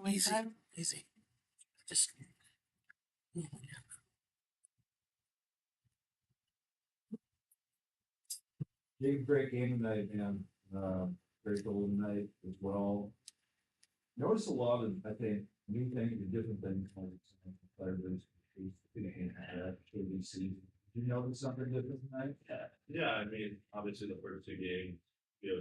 Easy, easy. Just Great game tonight, man. Great goal tonight as well. Notice a lot of, I think, new things and different things. Like players, KBC. Did you notice something different tonight? Yeah, I mean, obviously the first two games,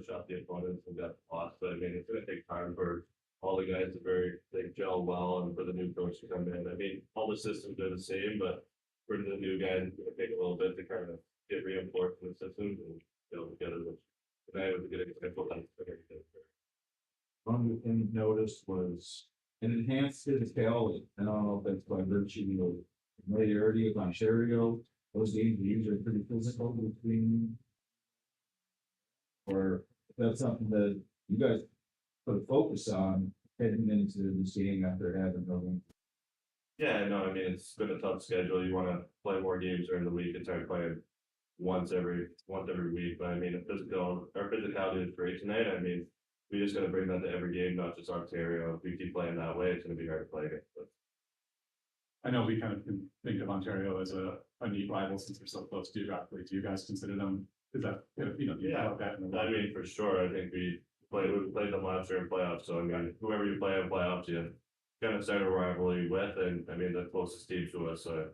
shot the opponents and got lost, but I mean, it's gonna take time for all the guys to they gel well and for the new coach to come in. I mean, all the systems are the same, but for the new guys, it's gonna take a little bit to kind of get reinforced in the systems and together. Tonight was a good example of that. One thing noticed was an enhanced physicality. I don't know if that's by virtue of familiarity with Ontario. Those games are usually pretty physical between, or if that's something that you guys put a focus on heading into this game after having going. Yeah, no, I mean, it's been a tough schedule. You wanna play more games during the week and start playing once every week, but I mean, our physicality is great tonight. I mean, we just gotta bring that to every game, not just Ontario. If we keep playing that way, it's gonna be hard to play against, but. I know we kind of can think of Ontario as a neat rival since they're so close geographically. Do you guys consider them? Is that Yeah, that in the I mean, for sure, I think we played them last year in playoffs, so I mean, whoever you play in playoffs, you kind of start a rivalry with, and I mean, the closest team to us, so.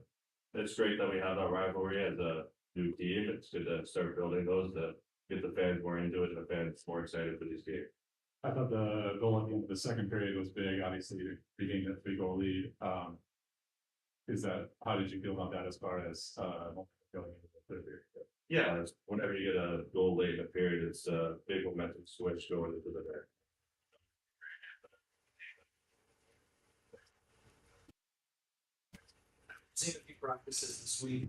It's great that we have that rivalry as a new team. It's good to start building those to get the fans more into it and the fans more excited for these games. I thought the goal at the end of the second period was big. Obviously, being that 3-goal lead. How did you feel about that as far as going into the third period? Yeah, whenever you get a goal late in the period, it's a big momentum momentum switch going into the next. Seen a few practices this week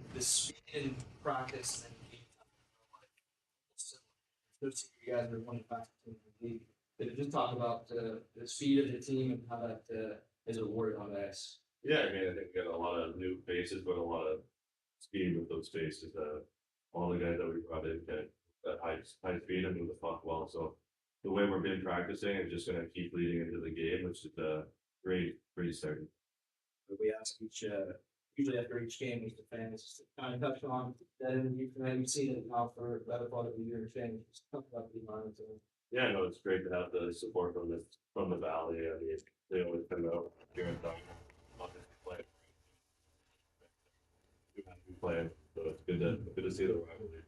in practice and then game time. Those two guys are one back to the league. They just talk about the speed of the team and how that is rewarded on the ice. Yeah, I mean, I think we got a lot of new faces, but a lot of speed with those faces. All the guys that we brought in can that high speed and move the puck well. So the way we've been practicing is just going to keep leading into the game, which is great starting. We ask usually after each game, we the fans just to kind of touch on that interview tonight. We've seen it now for the better part of the year. Fans just talk about the environment. Yeah, no, it's great to have the support from the valley. I mean, they always come out here and talk about this play. Playing, so it's good to see the rivalry.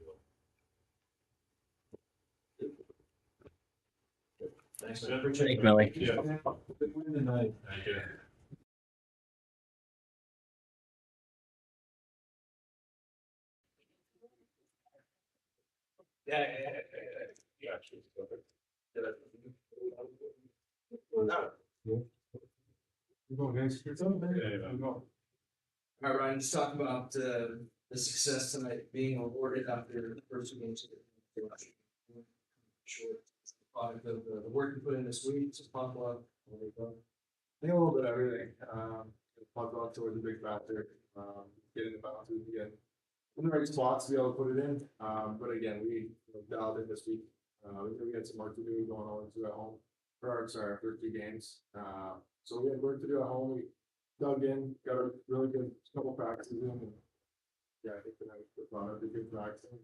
Thanks, man. Appreciate it. Millie. Yeah. Good win tonight. Thank you. Yeah. Yeah, actually, it's perfect. We're going against your team, man. Yeah, yeah. All right, Ryan, just talk about the success tonight being awarded after the first two games. Sure, it's the product of the work you put in this week, just talk about. I think a little bit of everything. Puck off towards a big factor. Getting the bounces again in the right spots to be able to put it in. But again, we dialed in this week. We had some work to do going on to at home. Sorry, our first two games. So we had work to do at home. We dug in, got a really good couple practices in. And yeah, I think tonight was a good practice.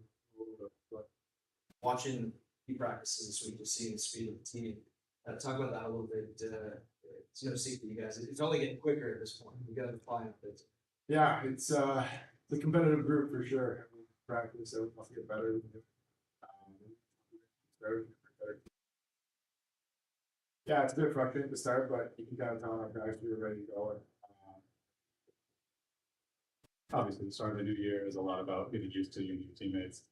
But Watching you practices this week, just seeing the speed of the team. Talk about that a little bit. It's no secret, you guys. It's only getting quicker at this point. You got to find it. yeah, it's a competitive group for sure. Practice, so we must get better. Better. Yeah, it's a bit frustrating to start, but you can kind of tell our guys we were ready to go. Obviously, the start of the new year is a lot about getting used to your new teammates.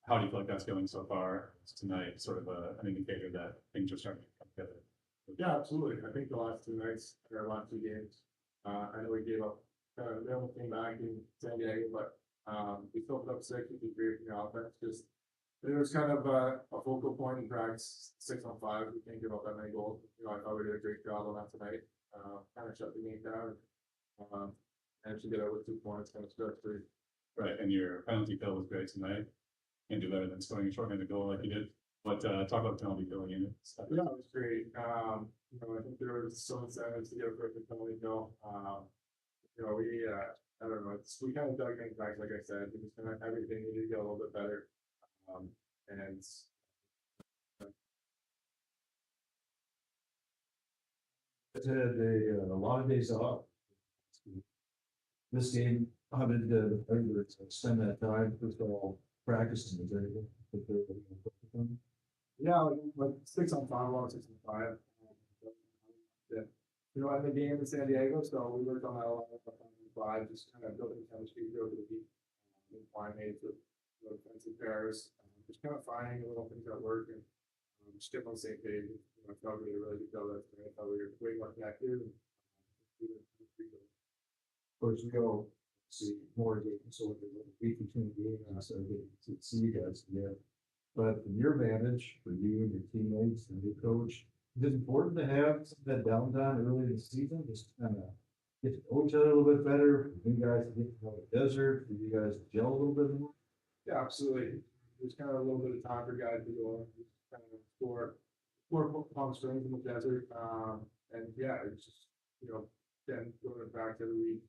How do you feel like that's going so far? Is tonight sort of an indicator that things are starting to come together? Yeah, absolutely. I think the last two nights, or last two games, I know we gave up, they almost came back in San Diego, but we still put up 6, which is great from the offense. Just it was kind of a focal point in practice, 6-on-5. We can't give up that many goals. I thought we did a great job on that tonight. Kind of shut the game down. Managed to get out with 2 points, kind of stretch through. Right, and your penalty kill was great tonight. Can't do better than scoring a shorthanded goal like you did. But talk about the penalty killing unit stuff. Yeah, it was great. I think there was some incentives to get a perfect penalty kill. We I don't know. We kind of dug things back, like I said. We just kind of everything needed to get a little bit better. And Had a lot of days off. This game, how did the players spend that time, first of all, practicing? Is there anything that they're focused on? yeah, like 6-on-5, a lot of 6-on-5. Yeah. In the game in San Diego, so we worked on that a lot of 5, just kind of building chemistry, go to the deep line mates with defensive pairs, just kind of finding little things that work and just get on the same page. I felt we did a really good job of that tonight. I thought we were way more connected. Of course, we go see more games, so we're a week between games, so getting to see you guys again. But from your vantage, for you and your teammates and your coach, is it important to have that downtime early in the season, just kind of get to know each other a little bit better, for you guys to get to know the desert, for you guys to gel a little bit more? Yeah, absolutely. There's kind of a little bit of time for guys to go and just kind of explore Palm Springs in the desert. And yeah, it's just, then going back to the week.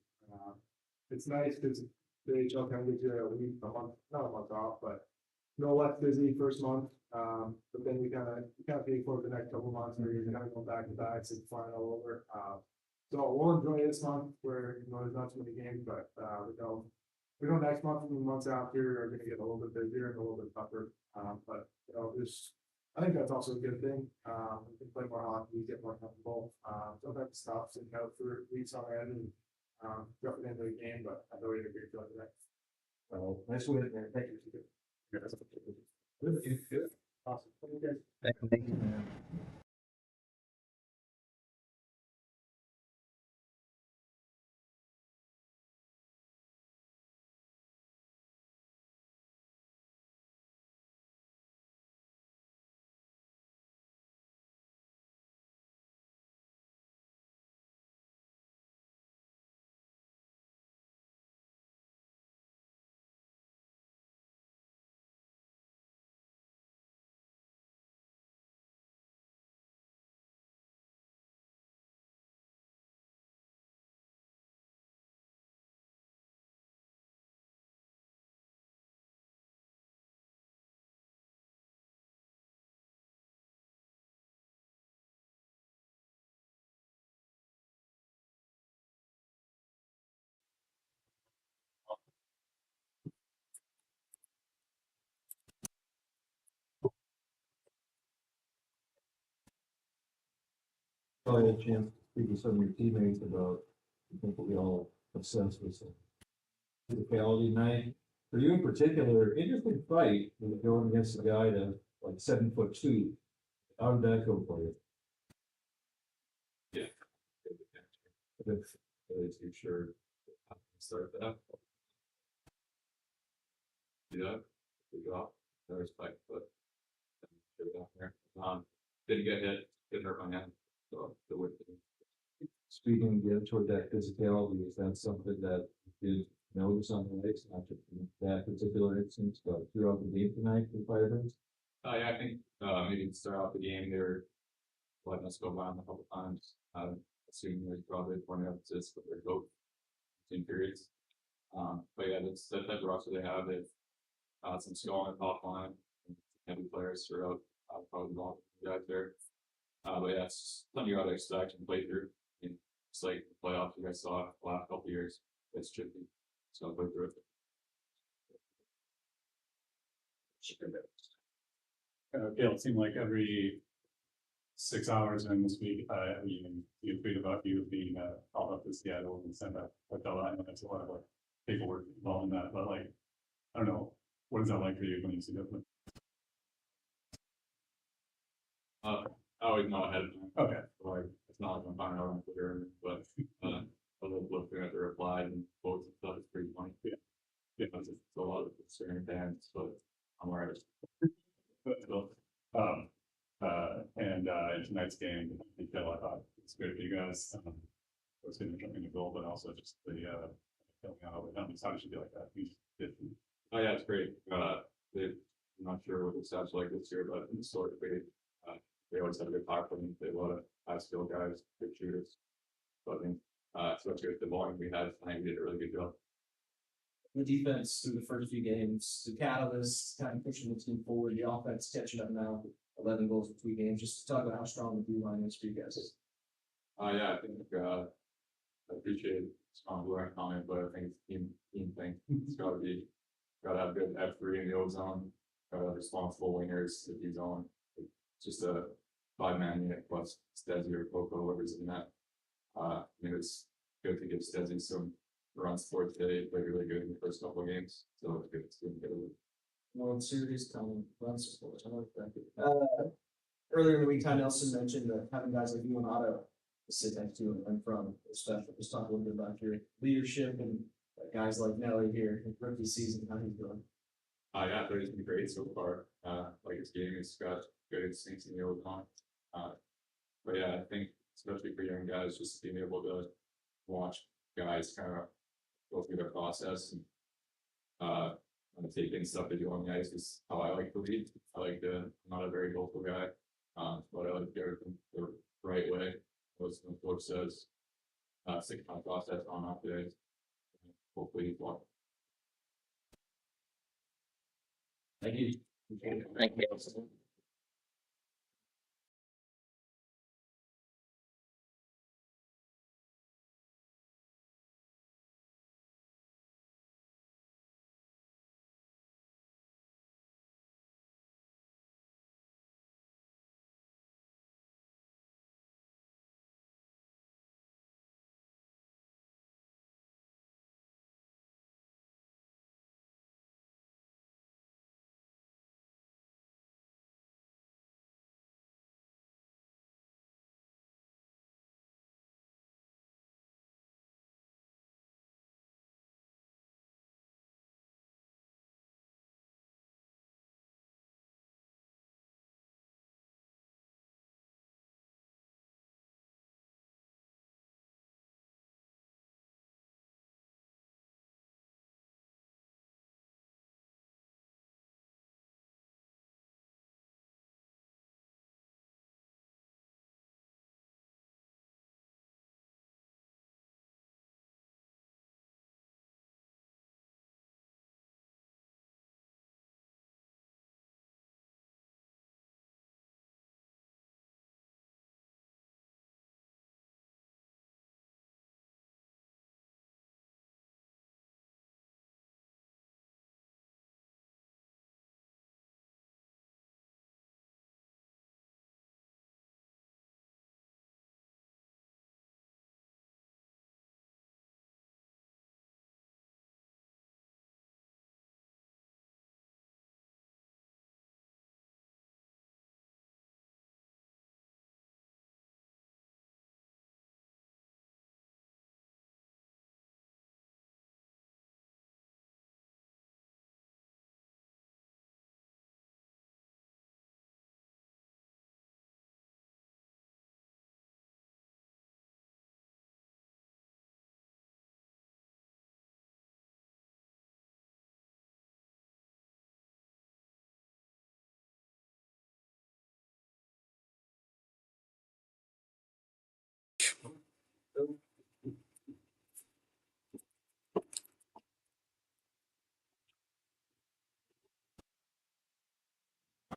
It's nice because the HL can give you a week, a month, not a month off, but less busy first month. But then you kind of pay for the next couple months where you're kind of going back to back and flying all over. So we'll enjoy this month where, there's not too many games, but we know next month and the months after are going to get a little bit busier and a little bit tougher. But I think that's also a good thing. We can play more hockey, get more comfortable. Sometimes it stops and out for weeks on end and jumping into the game, but I thought we did a great job today. Nice win, man. Thank you. Yes. Good. Awesome. Thank you, guys. Probably had a chance to speak with some of your teammates about, I think what we all obsessed with some physicality night. For you in particular, interesting fight with going against a guy that like 7'2". How did that go for you? Yeah. That's- Really sure. Start that. Do that. Good job. No respect, but. Get it out there. Didn't get hit, didn't hurt my hand. So the wood. Speaking again toward that physicality, is that something that you did notice on the ice, not just in that particular instance, but throughout the game tonight for Fighters? Yeah, I think, maybe to start off the game, they were letting us go by them a couple times. Assuming there's probably one emphasis, but they're both team periods. But yeah, that's that type of roster they have. They've some skill on the top line, and heavy players throughout, probably the all the guys there. But yeah, it's something you gotta expect and play through. I mean, it's like the playoffs you guys saw the last couple of years. It's tricky. So play through it. Gail, it seemed like every 6 hours during this week, you tweet about you being called up to Seattle and sent a hotel. I know that's a lot of like paperwork involved in that, but like, I don't know, what is that like for you when you see that? I always know ahead of time. Okay, Like, it's not like I'm finding out on Twitter, but, a little looking at the reply and quotes and stuff is pretty funny. Yeah. It's a lot of certain fans, but I'm alright. that's cool. In tonight's game, I thought it's great for you guys. It was going to jump in the goal, but also just the filling out of the numbers. How did you feel like that? You did. Oh yeah, it's great. I'm not sure what the stats like this year, but in the sort of they always have a good power play. They have a lot of high skill guys, good shooters. But I think, especially with the volume we had tonight, we did a really good job. The defense through the first few games, the catalyst kind of pushing the team forward, the offense catching up now, 11 goals in 3 games. Just talk about how strong the blue line is for you guys. Yeah, I think I appreciate strong blue line comment, but I think it's a team thing. It's gotta have good F3 in the O zone, gotta have responsible wingers if he's on. It's just a 5-man unit plus Stezzy or Coco, whoever's in that. I mean, it's good to give Stezzy some run support today. He played really good in the first couple of games, so it's good to get a little. World Series coming, run support. I like that. Earlier in the week, Ty Nelson mentioned that having guys like you and Otto to sit next to him and from is special. Just talk a little bit about your leadership and guys like Nelly here in rookie season. How he's doing? Yeah, but he's been great so far. Like his game, he's got good instincts in the old con. But yeah, I think especially for young guys, just being able to watch guys kind of go through their process and take in stuff they do on the ice is how I like to lead. I'm not a very vocal guy, but I like to get it the right way. As the coach says, stick my process on off the ice. Hopefully, he's well. Thank you. Thank you.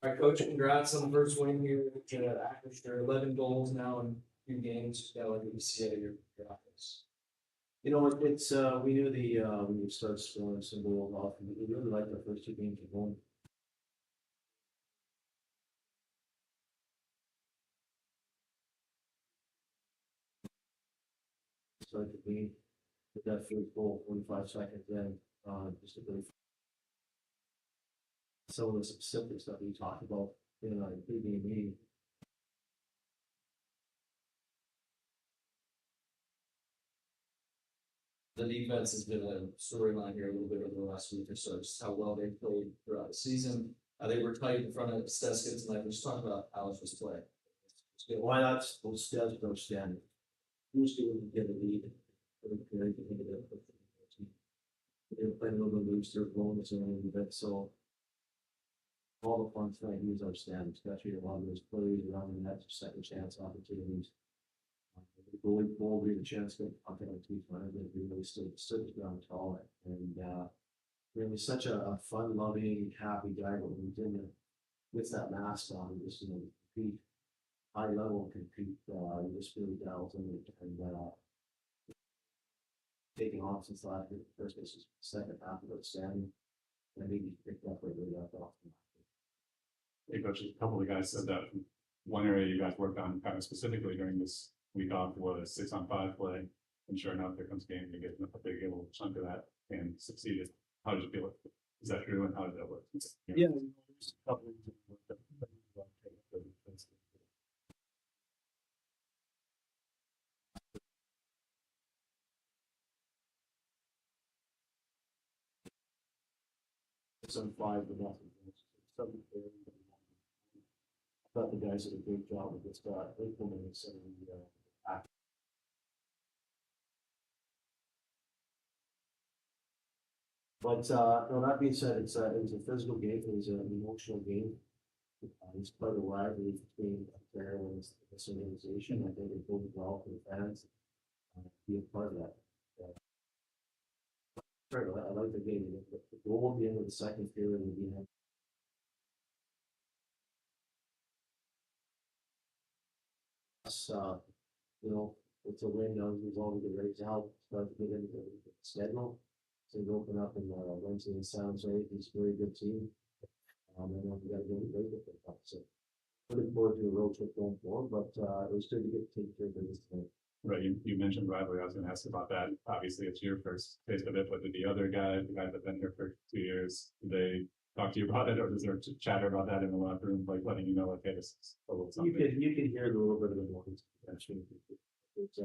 All right, coach, congrats on the first win here. You're 11 goals now in 2 games. Yeah, like you see out of your offense. You know, it's, we knew we would start scoring some goals off, and we really liked our first 2 games at home. Start the game, with that first goal, 45 seconds in, just a bit. Some of the specifics that we talked about in our pre-game meeting. The defense has been a storyline here a little bit over the last week or so, just how well they played throughout the season. They were tight in front of Steskins tonight. We're just talking about how it's just play. Why not, those stats don't stand. Who's going to get a lead? They were playing a little bit loose, they're blowing us in a little bit, so. All the fun tonight, he was outstanding, especially a lot of those plays around the net, second chance opportunities. The goalie boldly the chance to pump it on 2 times, and he really stood his ground tall, and, really such a fun-loving, happy guy, but when he's in there, with that mask on, he just, compete, high level compete, he just really dials in and, taking off since last year, first this is second half of outstanding. I think he picked up right really off. Hey, coach, a couple of guys said that one area you guys worked on kind of specifically during this week off was 6-on-5 play. And sure enough, there comes game, you get a big little chunk of that and succeeded. How did you feel? Is that true? And how did that work? Yeah. There's a couple of things that worked out. Some 5 to nothing. Something there. I thought the guys did a great job with this guy, implementing some of the, But, no, that being said, it was a physical game, it was an emotional game. It's quite a rivalry between there and this organization. I think it bodes well for the fans. Be a part of that. Right, I like the game. The goal at the end of the second period would be. It's a win, we've all get ready to help, start to get into the schedule. So we open up in Wednesday and Sounds right, it's a very good team. And then we gotta go to break with them, so. Looking forward to a road trip going forward, but, it was good to get to take care of business tonight. Right, you mentioned rivalry. I was going to ask about that. Obviously, it's your first taste of it, but did the other guys, the guys that have been here for 2 years, did they talk to you about it, or is there chatter about that in the locker room, like letting you know, like, hey, this is a little something? You can hear a little bit of the noise, actually. It's,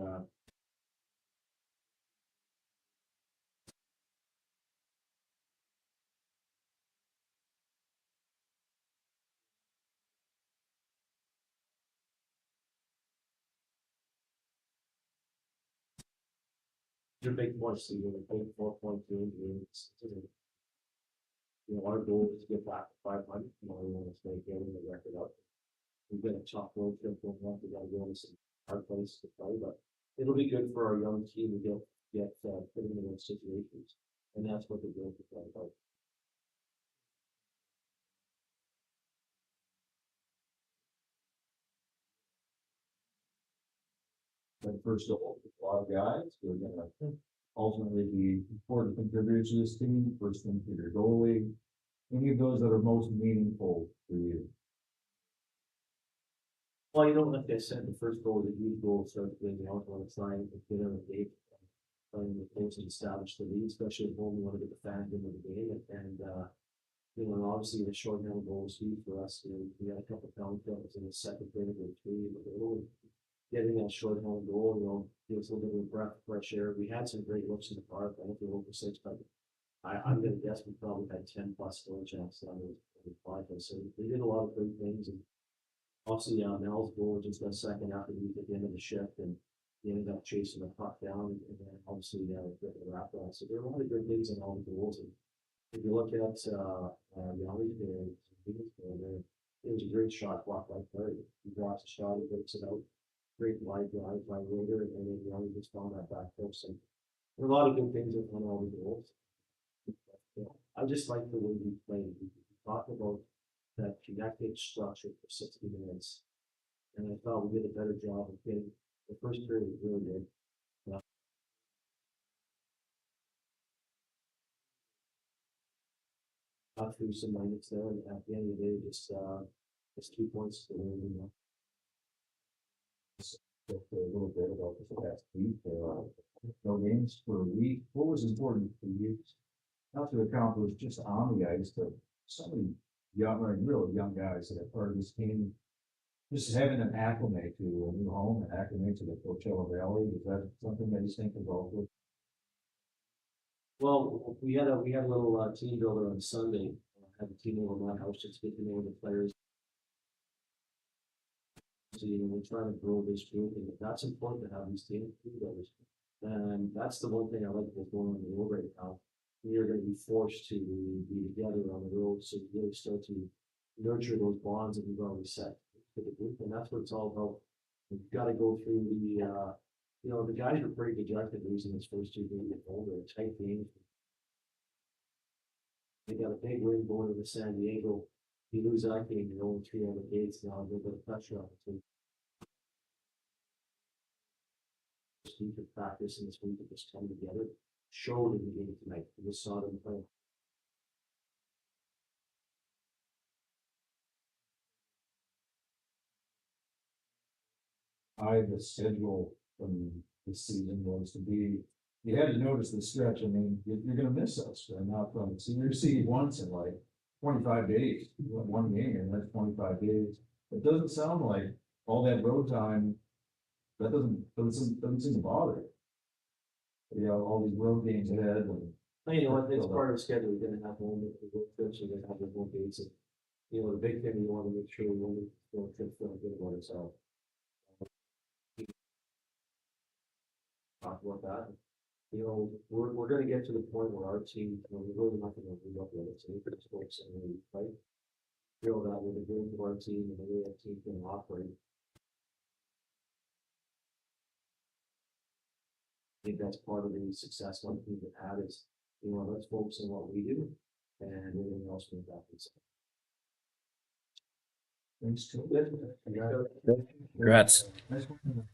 your big point, so you're gonna pay 4.2 games. Our goal is to get back to 500, we want to stay getting the record up. We've got a tough road trip going on, we gotta go to some hard places to play, but it'll be good for our young team to get put into those situations, and that's what the goal is about. But first of all, a lot of guys, we're gonna ultimately be important contributors to this team, first thing for your goalie. Any of those that are most meaningful for you. Well, like I said, the first goal is a huge goal, start getting out on the line, get on the gate. Playing the coach and establish the lead, especially at home, we want to get the fans into the game, and obviously the short-handed goal is huge for us. We had a couple of penalty kills in the second period or 3, but really getting that short-handed goal, gives a little bit of breath of fresh air. We had some great looks in the park. I don't think over 6, but I'm gonna guess we probably had 10 plus score chances on the 5. So they did a lot of great things, and obviously Mel's goal just a second after we at the end of the shift, and he ended up chasing the puck down, and then obviously the wrap on. So there are a lot of good things in all the goals. And if you look at Yanni, it was a great shot blocked by Perry. He drops a shot, he breaks it out. great wide drive by Raider, and then we just found that back post, and a lot of good things on all the goals. I just like the way we played. We talked about that connected structure for 60 minutes. And I thought we did a better job of getting, the first period was really good. Got through some minutes there, and at the end of the day, just 2 points to win, you know. Talk a little bit about this past week, no games for a week. What was important for you? Not to accomplish just on the ice, but so many young, or really young guys that are part of this team. Just having an acclimate to a new home and acclimate to the Coachella Valley, is that something that you think about with? Well, we had a little team builder on Sunday. Had a team over my house just get to know the players. So, you know, we're trying to grow this group, and that's important to have these team builders. And that's the one thing I like that's going on the road right now. We are going to be forced to be together on the road, so we really start to nurture those bonds that we've already set for the group, and that's what it's all about. We've got to go through the, you know, the guys were pretty dejected losing this first 2 games at home. They're tight games. They got a big win going to San Diego. You lose that game, you're only 3 on the gates now, a little bit of pressure on the team. This week of practice and this week of just coming together showed in the game tonight. We just saw them play. The schedule from this season was to be, you had to notice the stretch. I mean, you're gonna miss us. They're not from senior seed once in like 25 days. You won 1 game and that's 25 days. It doesn't sound like all that road time, that doesn't seem to bother you. You know, all these road games ahead and. You know what, it's part of the schedule. You're gonna have home road trips, you're gonna have your home dates, and you know, the big thing you wanna make sure you want to road trips don't get about itself. Talk about that. You know, we're gonna get to the point where our team, you know, we're really not gonna move up with it, so we can sports and we fight. Feel that with the growth of our team and the way our team can operate. I think that's part of the success one team that had is, you know, let's focus on what we do and everything else will happen. Thanks to Good. Congrats. Nice one.